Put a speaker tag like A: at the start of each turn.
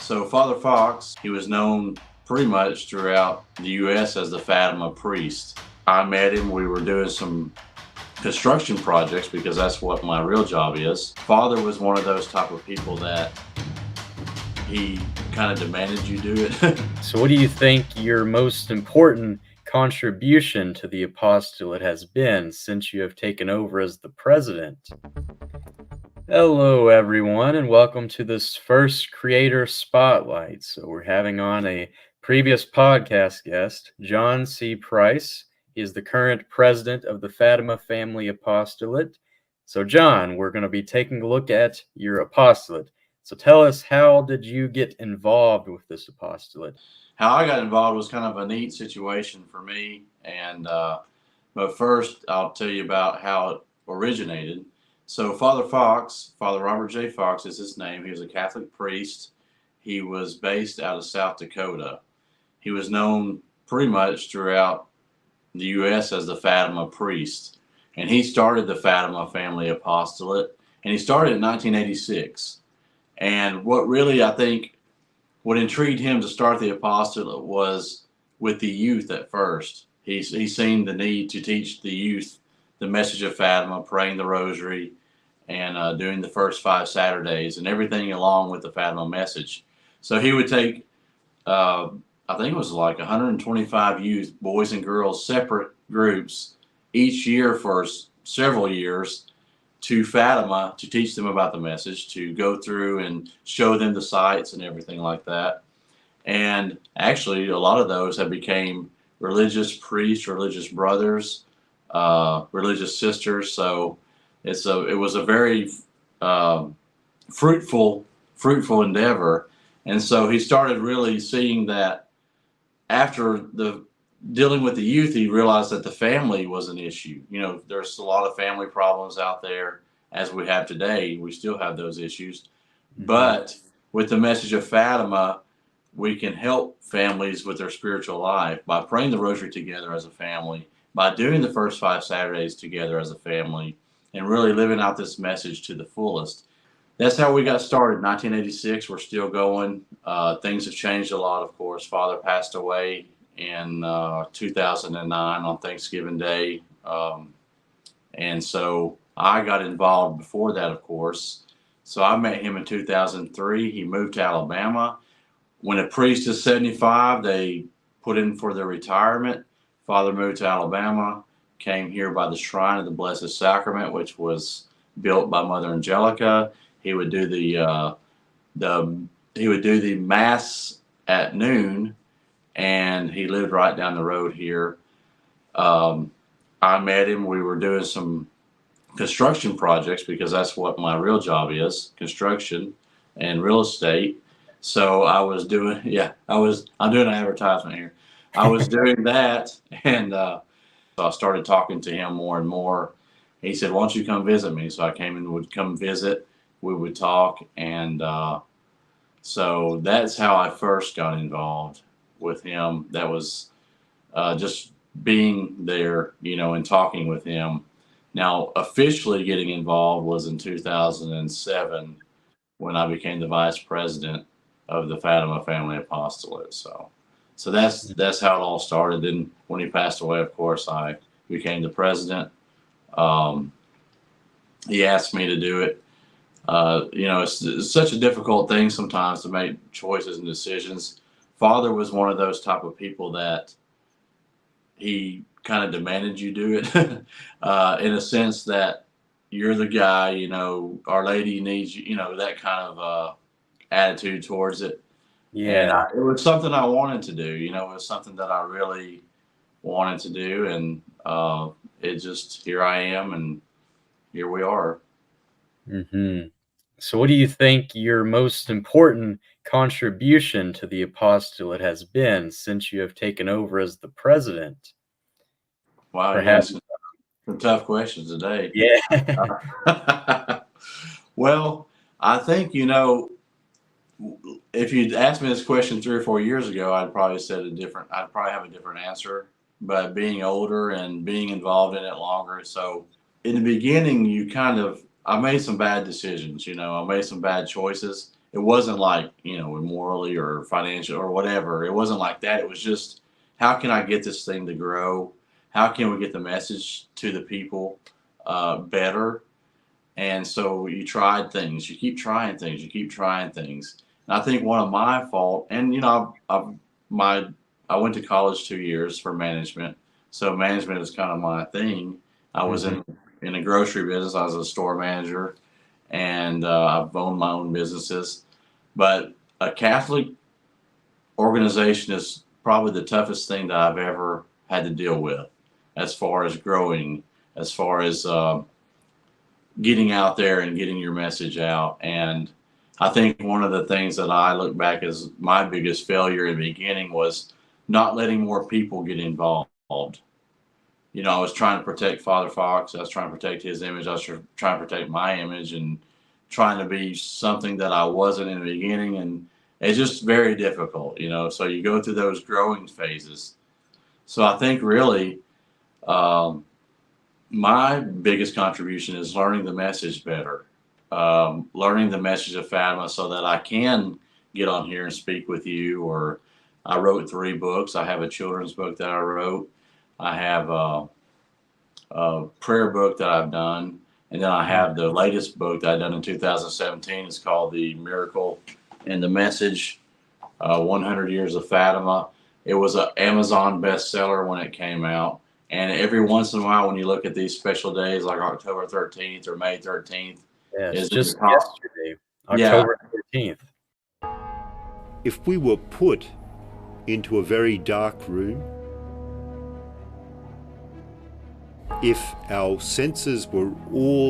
A: So Father Fox, he was known pretty much throughout the U.S. as the Fatima priest. I met him. We were doing some construction projects because that's what my real job is. Father was one of those type of people that he kind of demanded you do it.
B: So what do you think your most important contribution to the apostolate has been since you have taken over as the president? Hello, everyone, and welcome to this first Creator Spotlight. So we're having on a previous podcast guest, John C. Preiss. He is the current president of the Fatima Family Apostolate. So, John, we're going to be taking a look at your apostolate. So tell us, how did you get involved with this apostolate?
A: How I got involved was kind of a neat situation for me. But first, I'll tell you about how it originated. So Father Fox, Father Robert J. Fox is his name. He was a Catholic priest. He was based out of South Dakota. He was known pretty much throughout the U.S. as the Fatima priest. And he started the Fatima Family Apostolate, and he started in 1986. And what really, I think, what intrigued him to start the apostolate was with the youth at first. He's seen the need to teach the youth the message of Fatima, praying the rosary, and doing the first 5 Saturdays and everything along with the Fatima message. So he would take, I think it was like 125 youth, boys and girls, separate groups, each year for several years to Fatima to teach them about the message, to go through and show them the sites and everything like that. And actually, a lot of those have became religious priests, religious brothers, religious sisters. So it was a very fruitful endeavor. And so he started really seeing that after the dealing with the youth, he realized that the family was an issue. You know, there's a lot of family problems out there as we have today. We still have those issues. Mm-hmm. But with the message of Fatima, we can help families with their spiritual life by praying the rosary together as a family, by doing the first 5 Saturdays together as a family, and really living out this message to the fullest. That's how we got started. 1986, we're still going. Things have changed a lot, of course. Father passed away in 2009 on Thanksgiving Day. And so I got involved before that, of course. So I met him in 2003. He moved to Alabama. When a priest is 75, they put in for their retirement. Father moved to Alabama, came here by the Shrine of the Blessed Sacrament, which was built by Mother Angelica. He would do the Mass at noon, and he lived right down the road here. I met him. We were doing some construction projects because that's what my real job is, construction and real estate. So I was doing, I'm doing an advertisement here. I was doing that, and so I started talking to him more and more. He said, "Why don't you come visit me?" So I came and would come visit. We would talk, and so that's how I first got involved with him. That was just being there, and talking with him. Now, officially getting involved was in 2007 when I became the vice president of the Fatima Family Apostolate. So that's how it all started. Then when he passed away, of course, I became the president. He asked me to do it. It's such a difficult thing sometimes to make choices and decisions. Father was one of those type of people that he kind of demanded you do it in a sense that you're the guy, Our Lady needs you, that kind of attitude towards it.
B: Yeah.
A: And it was something I wanted to do, it was something that I really wanted to do. And it just, here I am, and here we are.
B: Mm-hmm. So what do you think your most important contribution to the apostolate has been since you have taken over as the president?
A: Wow, perhaps some tough questions today.
B: Yeah.
A: Well, I think, if you'd asked me this question 3 or 4 years ago, I'd probably have a different answer. But being older and being involved in it longer, so in the beginning, I made some bad decisions. I made some bad choices, it wasn't like, you know, morally or financial or whatever. It wasn't like that. It was just, how can I get this thing to grow? How can we get the message to the people better? And so you tried things, you keep trying things, you keep trying things. And I think one of my fault, and you know, I went to college 2 years for management, so management is kind of my thing. I was in a grocery business. I was a store manager, and I've owned my own businesses. But a Catholic organization is probably the toughest thing that I've ever had to deal with, as far as growing, as far as getting out there and getting your message out. And I think one of the things that I look back as my biggest failure in the beginning was not letting more people get involved. You know, I was trying to protect Father Fox. I was trying to protect his image. I was trying to protect my image and trying to be something that I wasn't in the beginning. And it's just very difficult, you know. So you go through those growing phases. So I think really my biggest contribution is learning the message better, learning the message of Fatima so that I can get on here and speak with you. Or I wrote 3 books. I have a children's book that I wrote. I have a prayer book that I've done. And then I have the latest book that I done in 2017. It's called The Miracle and the Message, 100 Years of Fatima. It was an Amazon bestseller when it came out. And every once in a while, when you look at these special days like October 13th or May 13th,
B: Yes, just yesterday, October 13th.
C: If we were put into a very dark room, if our senses were all